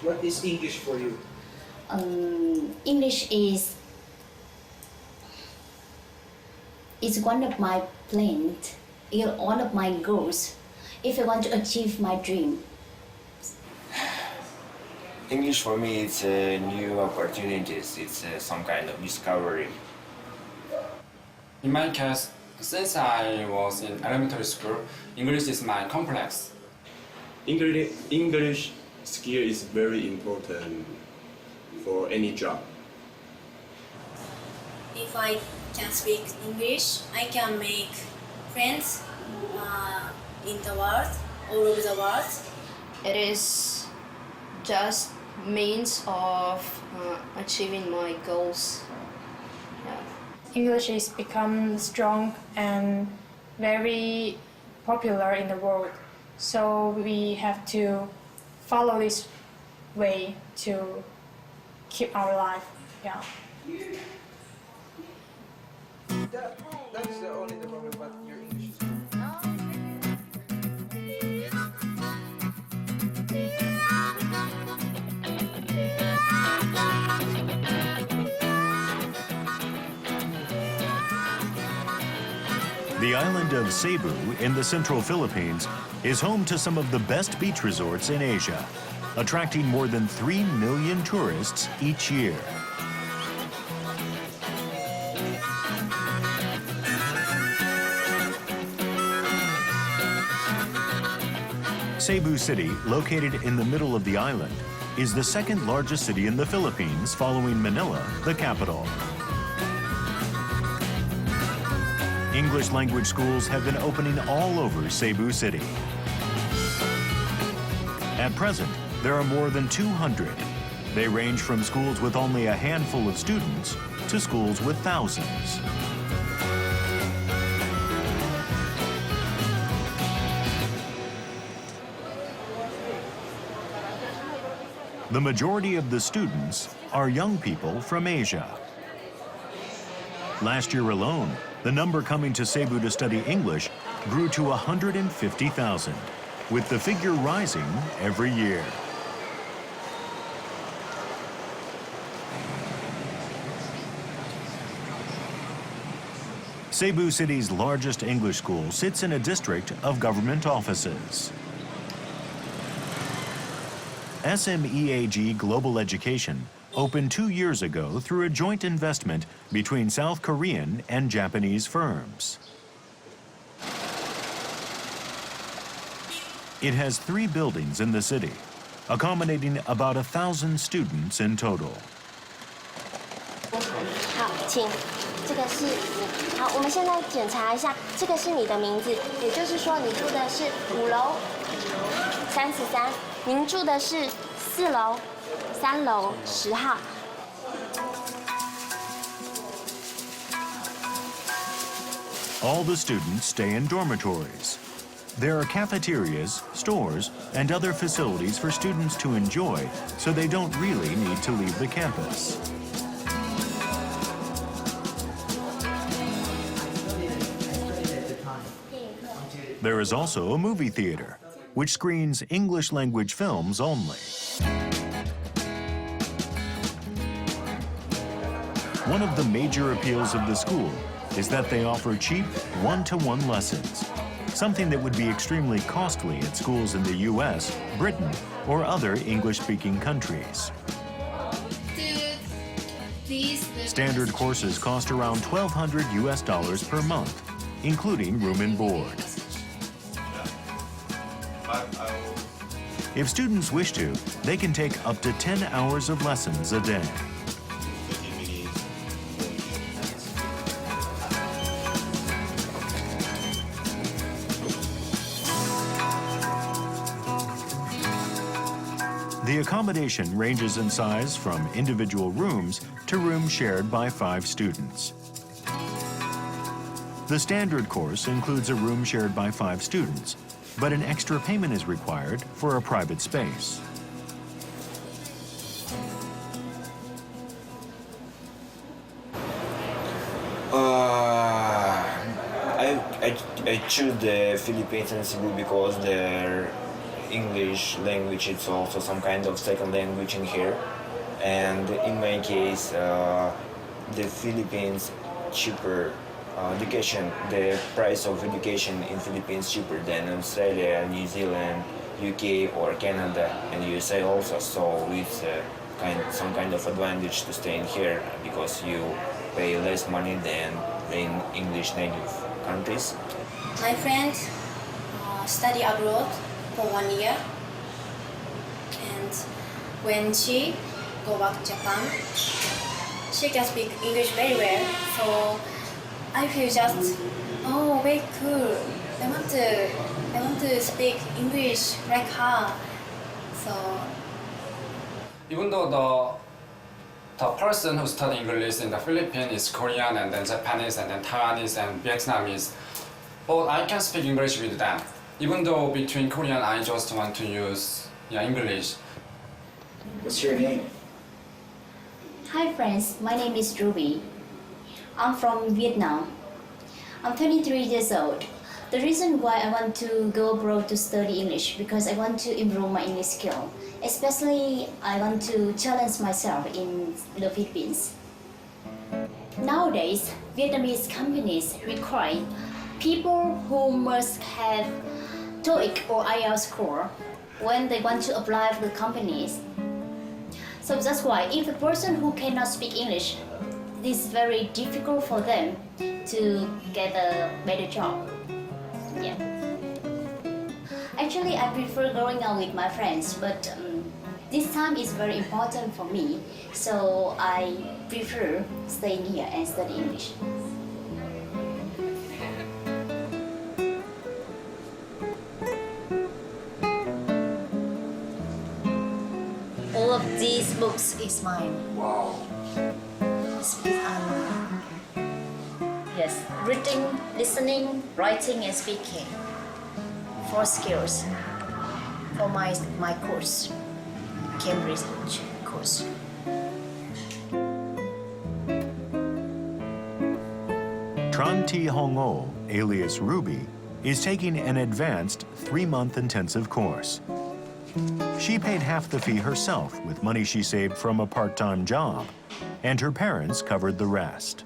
What is English for you? English is one of my plans, one of my goals, if I want to achieve my dream. English for me it's new opportunities, it's some kind of discovery. In my case, since I was in elementary school, English is my complex. English skill is very important for any job. If I can speak English, I can make friends in the world, all over the world. It is just means of achieving my goals. English is become strong and very popular in the world. So we have to follow this way to keep our life. Yeah. That is the only problem, but your English is The island of Cebu in the central Philippines is home to some of the best beach resorts in Asia, attracting more than 3 million tourists each year. Cebu City, located in the middle of the island, is the second largest city in the Philippines following Manila, the capital. English language schools have been opening all over Cebu City. At present, there are more than 200. They range from schools with only a handful of students to schools with thousands. The majority of the students are young people from Asia. Last year alone, the number coming to Cebu to study English grew to 150,000, with the figure rising every year. Cebu City's largest English school sits in a district of government offices. SMEAG Global Education opened 2 years ago through a joint investment between South Korean and Japanese firms. It has 3 buildings in the city, accommodating about 1,000 students in total. 好，请，这个是你。好，我们现在检查一下，这个是你的名字，也就是说你住的是5楼33，您住的是4楼3楼10号。 All the students stay in dormitories. There are cafeterias, stores, and other facilities for students to enjoy, so they don't really need to leave the campus. There is also a movie theater, which screens English language films only. One of the major appeals of the school is that they offer cheap one-to-one lessons, something that would be extremely costly at schools in the US, Britain, or other English-speaking countries. Standard courses cost around $1,200 per month, including room and board. If students wish to, they can take up to 10 hours of lessons a day. The accommodation ranges in size from individual rooms to rooms shared by 5 students. The standard course includes a room shared by 5 students, but an extra payment is required for a private space. I choose the Philippines and Cebu because English language is also some kind of second language in here. And in my case, the Philippines cheaper education, the price of education in Philippines cheaper than Australia, New Zealand, UK or Canada and USA also. So it's some kind of advantage to stay in here because you pay less money than in English native countries. My friend study abroad for 1 year, and when she go back to Japan, she can speak English very well. So I feel just, oh, very cool. I want to speak English like her. So even though the person who study English in the Philippines is Korean and then Japanese and then Taiwanese and Vietnamese, but I can speak English with them. Even though between Korean, I just want to use English. What's your name? Hi friends, my name is Ruby. I'm from Vietnam. I'm 23 years old. The reason why I want to go abroad to study English because I want to improve my English skill. Especially, I want to challenge myself in the Philippines. Nowadays, Vietnamese companies require people who must have TOEIC or IELTS score when they want to apply for the companies. So that's why if a person who cannot speak English, it is very difficult for them to get a better job. Yeah. Actually, I prefer going out with my friends, but this time is very important for me, so I prefer staying here and study English. All of these books is mine. Wow. Yes, reading, listening, writing, and speaking. 4 skills for my course, Cambridge course. Tran Thi Hong O, alias Ruby, is taking an advanced 3-month intensive course. She paid half the fee herself with money she saved from a part-time job, and her parents covered the rest.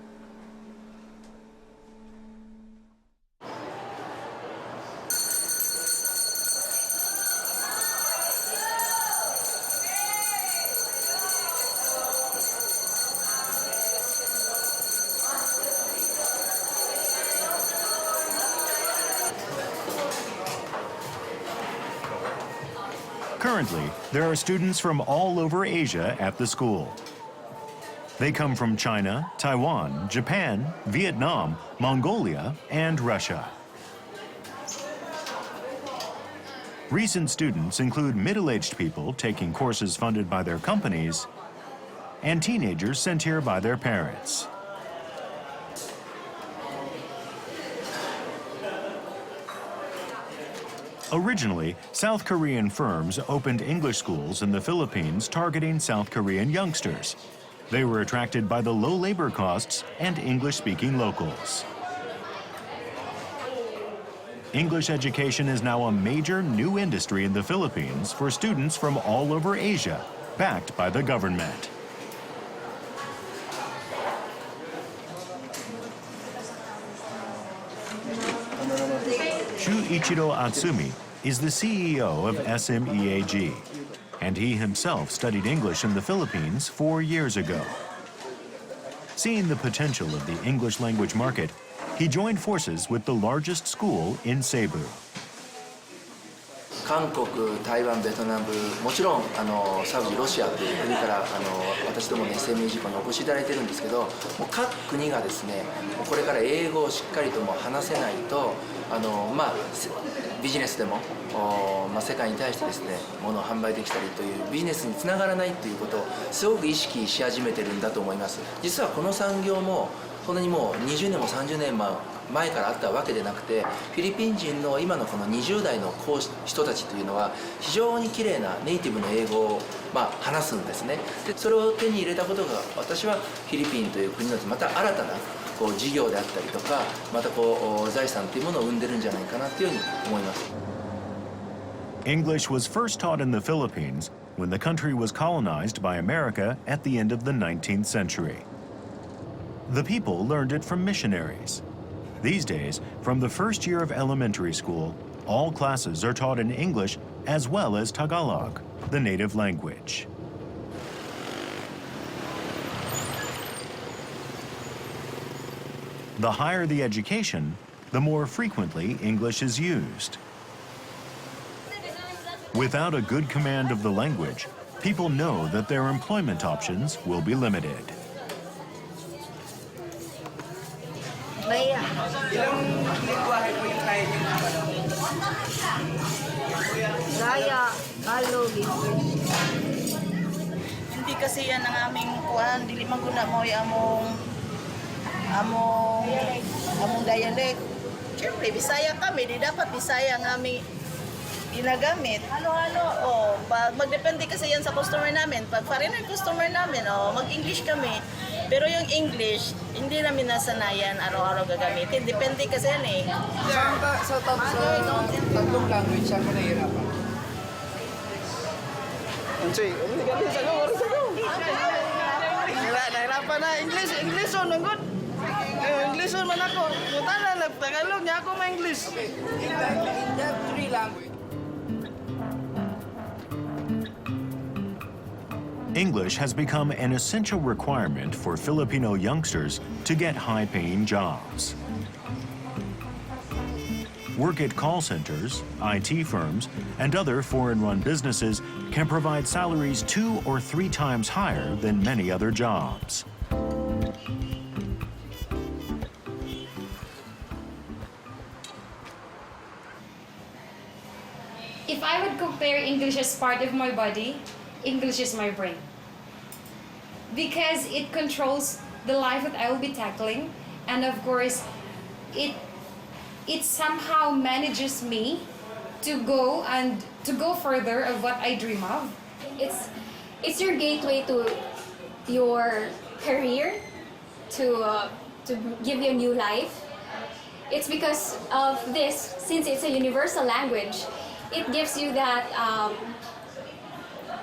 Currently, there are students from all over Asia at the school. They come from China, Taiwan, Japan, Vietnam, Mongolia, and Russia. Recent students include middle-aged people taking courses funded by their companies and teenagers sent here by their parents. Originally, South Korean firms opened English schools in the Philippines targeting South Korean youngsters. They were attracted by the low labor costs and English-speaking locals. English education is now a major new industry in the Philippines for students from all over Asia, backed by the government. Shuichiro Atsumi is the CEO of SMEAG, and he himself studied English in the Philippines 4 years ago. Seeing the potential of the English language market, he joined forces with the largest school in Cebu. 韓国、台湾、ベトナム、もちろんサウジ、ロシアという国から私どもの SME 事項にお越しいただいてるんですけど、もう各国がですね、これから英語をしっかりとも話せないとビジネスでも世界に対してですね、物を販売できたりというビジネスにつながらないということをすごく意識し始めてるんだと思います。実はこの産業もそんなにもう20年も30年前からあったわけでなくて、フィリピン人の今のこの20代の人たちというのは非常に綺麗なネイティブの英語を話すんですね。でそれを手に入れたことが、私はフィリピンという国のまた新たな事業であったりとか、また財産というものを生んでるんじゃないかなというふうに思います。English was first taught in the Philippines when the country was colonized by America at the end of the 19th century. The people learned it from missionaries. These days, from the first year of elementary school, all classes are taught in English as well as Tagalog, the native language. The higher the education, the more frequently English is used. Without a good command of the language, people know that their employment options will be limited. Ilang lingwahe po yung kaya niyo na Gaya, Tagalog, English. Hindi kasi yan ang aming kuan, dili man guna mo among dialect. Siyempre, Bisaya kami, di dapat Bisaya ang aming ginagamit. Halo-halo, pag magdepende kasi yan sa customer namin. Pag foreigner customer namin, mag-English kami. Pero yung English, hindi namin nasanayan araw-araw gagamitin. Depende kasi yan eh. Sa tatlong language, saan ka nahihirapan? Anchoy, hindi ka sa go. Nahirapan na. English on, good. English on man ako. Mutala lang, Tagalog niya ako ma-English. In that three language. English has become an essential requirement for Filipino youngsters to get high-paying jobs. Work at call centers, IT firms, and other foreign-run businesses can provide salaries 2 or 3 times higher than many other jobs. If I would compare English as part of my body, English is my brain. Because it controls the life that I will be tackling, and of course, it somehow manages me to go further of what I dream of. It's your gateway to your career, to give you a new life. It's because of this, since it's a universal language, it gives you that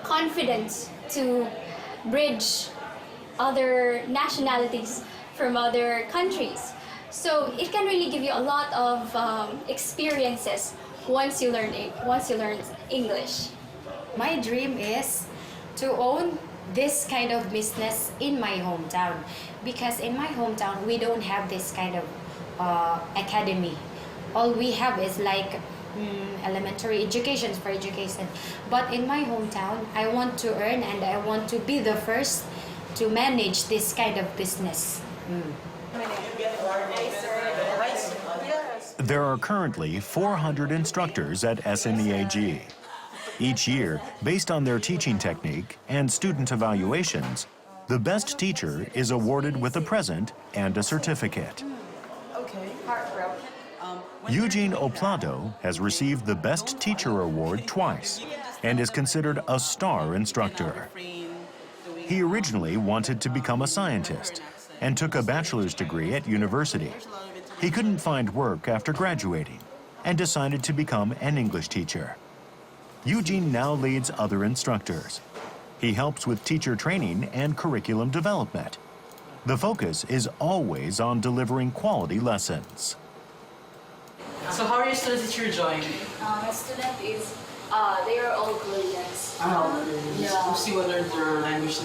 confidence to bridge other nationalities from other countries. So it can really give you a lot of experiences once you learn English. My dream is to own this kind of business in my hometown, because in my hometown we don't have this kind of academy. All we have is like elementary education for education. But in my hometown, I want to earn and I want to be the first to manage this kind of business. There are currently 400 instructors at SMEAG. Each year, based on their teaching technique and student evaluations, the best teacher is awarded with a present and a certificate. Eugene Oplado has received the Best Teacher Award twice and is considered a star instructor. He originally wanted to become a scientist and took a bachelor's degree at university. He couldn't find work after graduating and decided to become an English teacher. Eugene now leads other instructors. He helps with teacher training and curriculum development. The focus is always on delivering quality lessons. So how are your students that you're joining? My student is, they are all Koreans. Yeah. Mostly what are their language,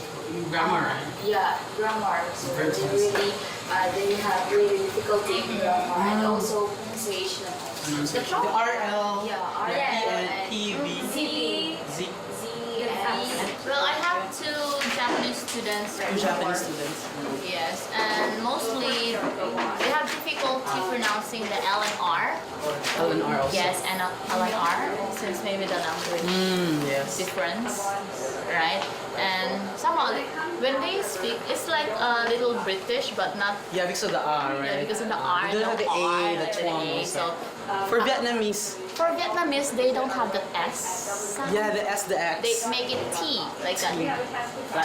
grammar, right? Yeah, grammar. So they have really difficulty in grammar and also pronunciation. The RL, yeah, and PV, Z. Well, I have 2 Japanese students. 2 Japanese students. Yes, and mostly they have difficulty pronouncing the L and R. L and R also. Yes, and L and R, since maybe the language difference, right? And somehow when they speak, it's like a little British, but not. Yeah, because of the R, right? Yeah, because of the R. They don't have the A, the twang. So for Vietnamese. For Vietnamese, they don't have the S sound. Yeah, the S, the X. They make it T, like that.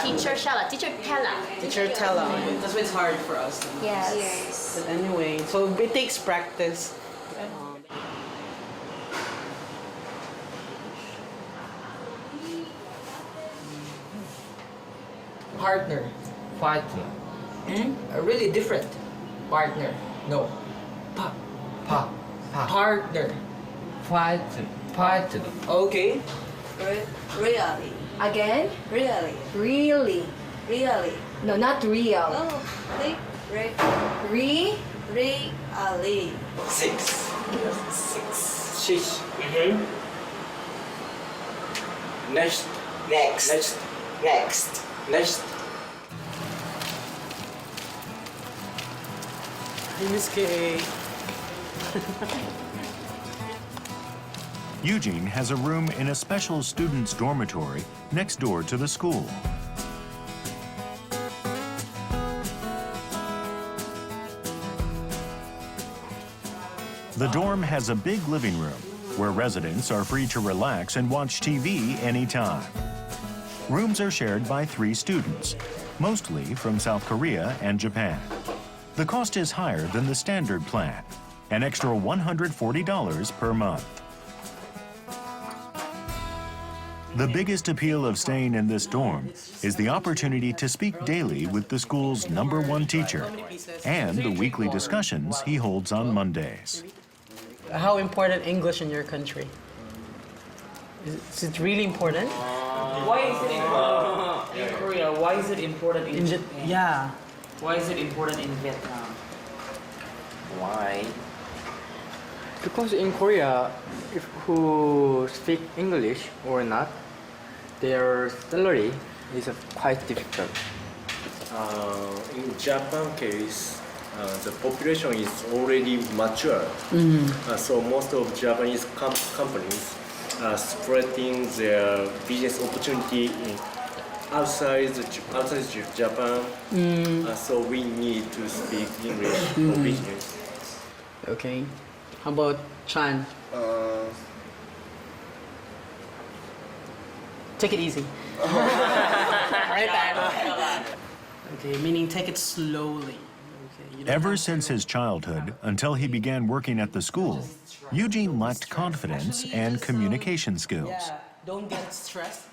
Teacher Shala, Teacher Tella. Teacher Tella. That's why it's hard for us. Yes. But anyway, so it takes practice. Partner. Partner. Really different. Partner. No. Partner. Partner. Okay. Really. Again? Really. Really. Really. No, not real. No. Re? Really. 6. 6. Next. Miss K. Eugene has a room in a special student's dormitory next door to the school. The dorm has a big living room where residents are free to relax and watch TV anytime. Rooms are shared by 3 students, mostly from South Korea and Japan. The cost is higher than the standard plan, an extra $140 per month. The biggest appeal of staying in this dorm is the opportunity to speak daily with the school's #1 teacher and the weekly discussions he holds on Mondays. How important English in your country? Is it really important? Why is it important in Korea? Why is it important in Japan? Yeah. Why is it important in Vietnam? Why? Because in Korea, if who speak English or not, their salary is quite difficult. In Japan case, the population is already mature. So most of Japanese companies are spreading their business opportunity outside Japan. So we need to speak English for business. Okay. How about Chan? Take it easy. Right back. Okay, meaning take it slowly. Ever since his childhood until he began working at the school, Eugene lacked confidence and communication skills. Yeah, don't get stressed.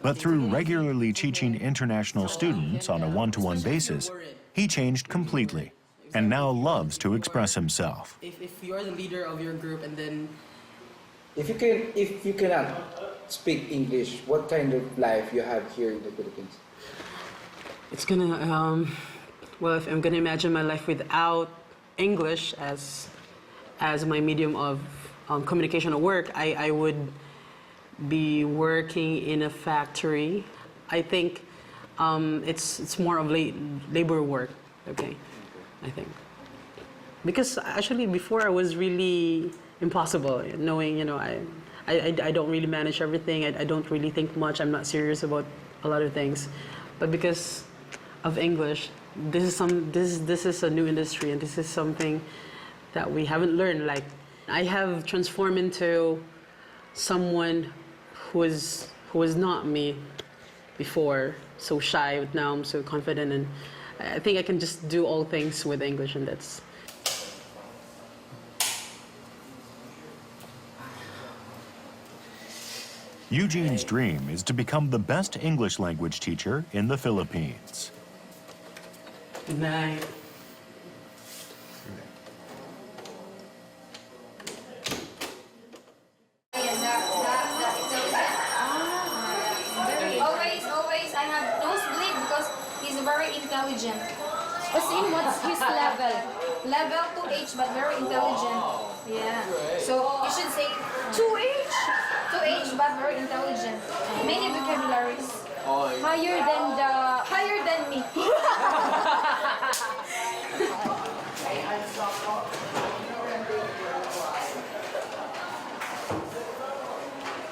But through regularly teaching international students on a one-to-one basis, he changed completely and now loves to express himself. If you're the leader of your group and then... If you cannot speak English, what kind of life you have here in the Philippines? It's gonna, well, if I'm gonna imagine my life without English as my medium of communication or work, I would be working in a factory. I think it's more of labor work, okay, I think. Because actually before I was really impossible, knowing, you know, I don't really manage everything, I don't really think much, I'm not serious about a lot of things. But because of English, this is a new industry and this is something that we haven't learned. Like, I have transformed into someone who was not me before, so shy, but now I'm so confident, and I think I can just do all things with English, and that's... Eugene's dream is to become the best English language teacher in the Philippines. Good night. Always, I have nosebleed because he's very intelligent. But see what's his level? Level 2H, but very intelligent. Yeah. So you should say 2H? 2H, but very intelligent. Many vocabularies. Higher than me.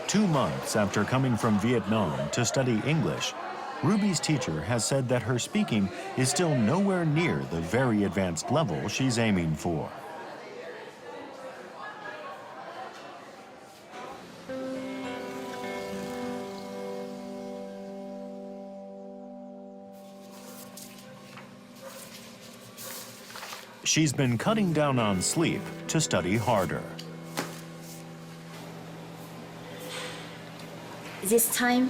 2 months after coming from Vietnam to study English, Ruby's teacher has said that her speaking is still nowhere near the very advanced level she's aiming for. She's been cutting down on sleep to study harder. This time,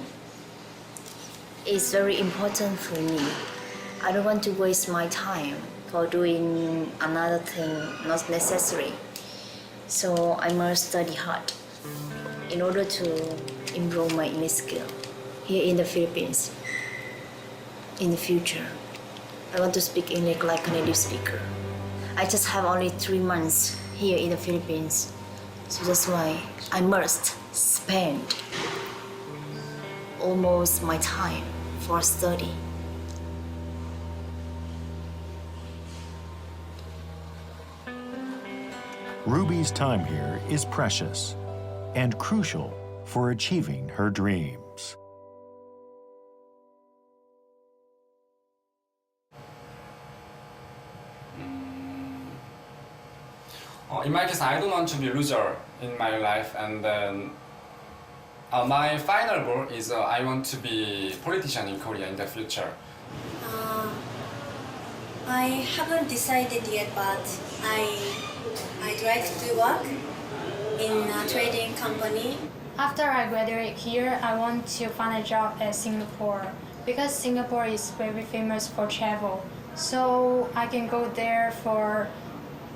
is very important for me. I don't want to waste my time for doing another thing not necessary. So I must study hard in order to improve my English skill here in the Philippines. In the future, I want to speak English like a native speaker. I just have only 3 months here in the Philippines, so that's why I must spend almost my time for study. Ruby's time here is precious and crucial for achieving her dreams. In my case, I don't want to be a loser in my life, and then my final goal is I want to be a politician in Korea in the future. I haven't decided yet, but I'd like to work in a trading company. After I graduate here, I want to find a job at Singapore because Singapore is very famous for travel. So I can go there for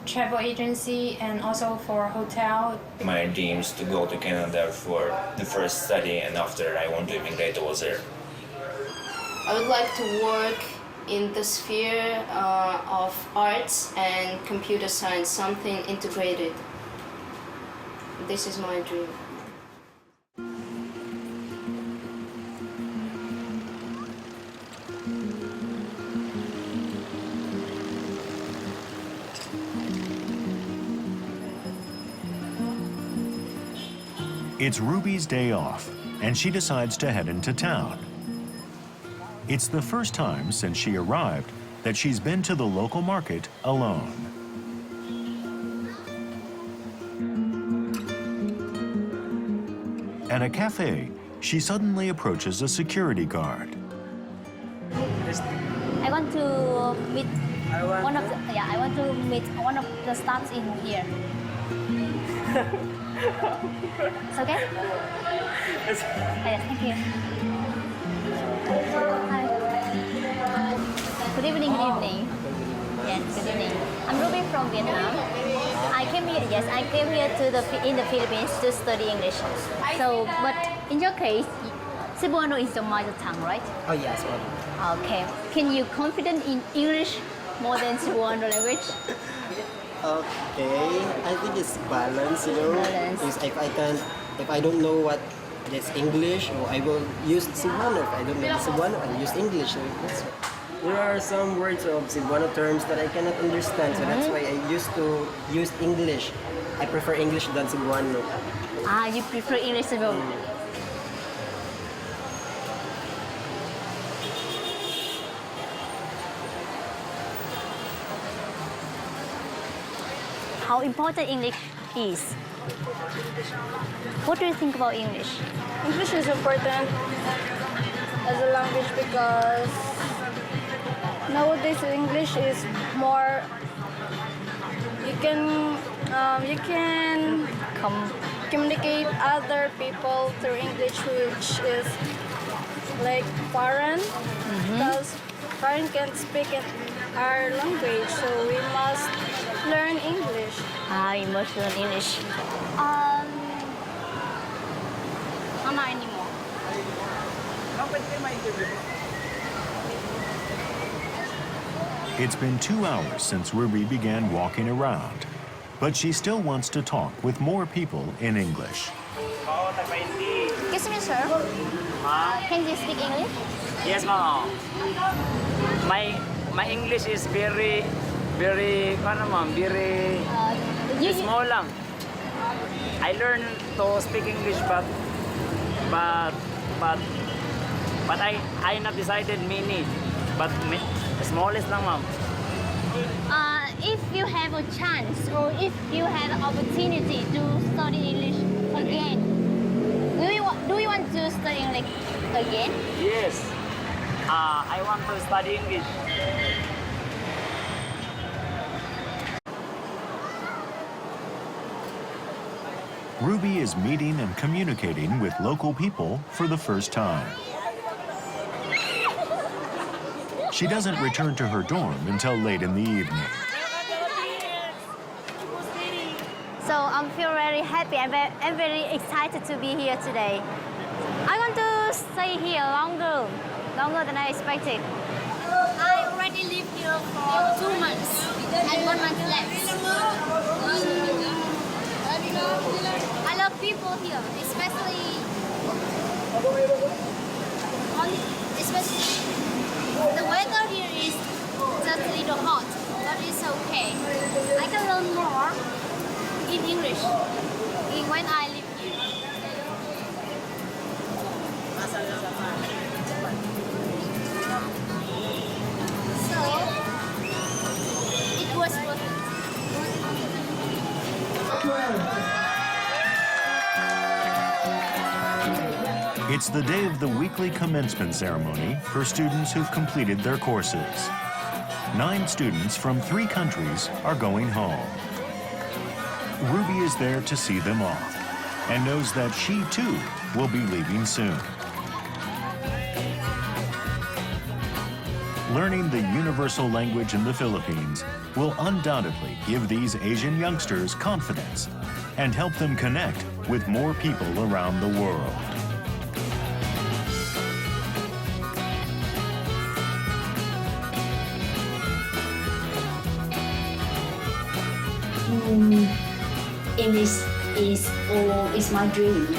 travel agency and also for hotel. My dream is to go to Canada for the first study, and after I want to immigrate over there. I would like to work in the sphere of arts and computer science, something integrated. This is my dream. It's Ruby's day off, and she decides to head into town. It's the first time since she arrived that she's been to the local market alone. At a cafe, she suddenly approaches a security guard. I want to meet one of the staffs in here. It's okay? Yes, thank you. Hi. Good evening, good evening. Yes, good evening. I'm Ruby from Vietnam. I came here in the Philippines to study English. So, but in your case, Cebuano is your mother tongue, right? Oh yes, well. Okay. Can you confident in English more than Cebuano language? Okay, I think it's balance, you know. Balance. If I don't know what is English, or I will use Cebuano. If I don't know Cebuano, I'll use English. So there are some words of Cebuano terms that I cannot understand, so that's why I used to use English. I prefer English than Cebuano. Ah, you prefer English Cebuano? How important English is? What do you think about English? English is important as a language because nowadays English is more. You can communicate other people through English, which is like foreign, because foreign can't speak in our language, so we must learn English. Ah, you must learn English. Not anymore. It's been 2 hours since Ruby began walking around, but she still wants to talk with more people in English. Excuse me, sir. Can you speak English? Yes, ma'am. My English is very small lang. I learned to speak English, but I not decided many, but smallest lang, ma'am. If you have a chance or if you have an opportunity to study English again, do you want to study English again? Yes. I want to study English. Ruby is meeting and communicating with local people for the first time. She doesn't return to her dorm until late in the evening. So I feel very happy. I'm very excited to be here today. I want to stay here longer than I expected. I already live here for 2 months and 1 month left. I love people here, especially the weather here is just a little hot, but it's okay. I can learn more in English when I live here. So it was worth it. It's the day of the weekly commencement ceremony for students who've completed their courses. 9 students from 3 countries are going home. Ruby is there to see them off and knows that she too will be leaving soon. Learning the universal language in the Philippines will undoubtedly give these Asian youngsters confidence and help them connect with more people around the world. English is my dreams.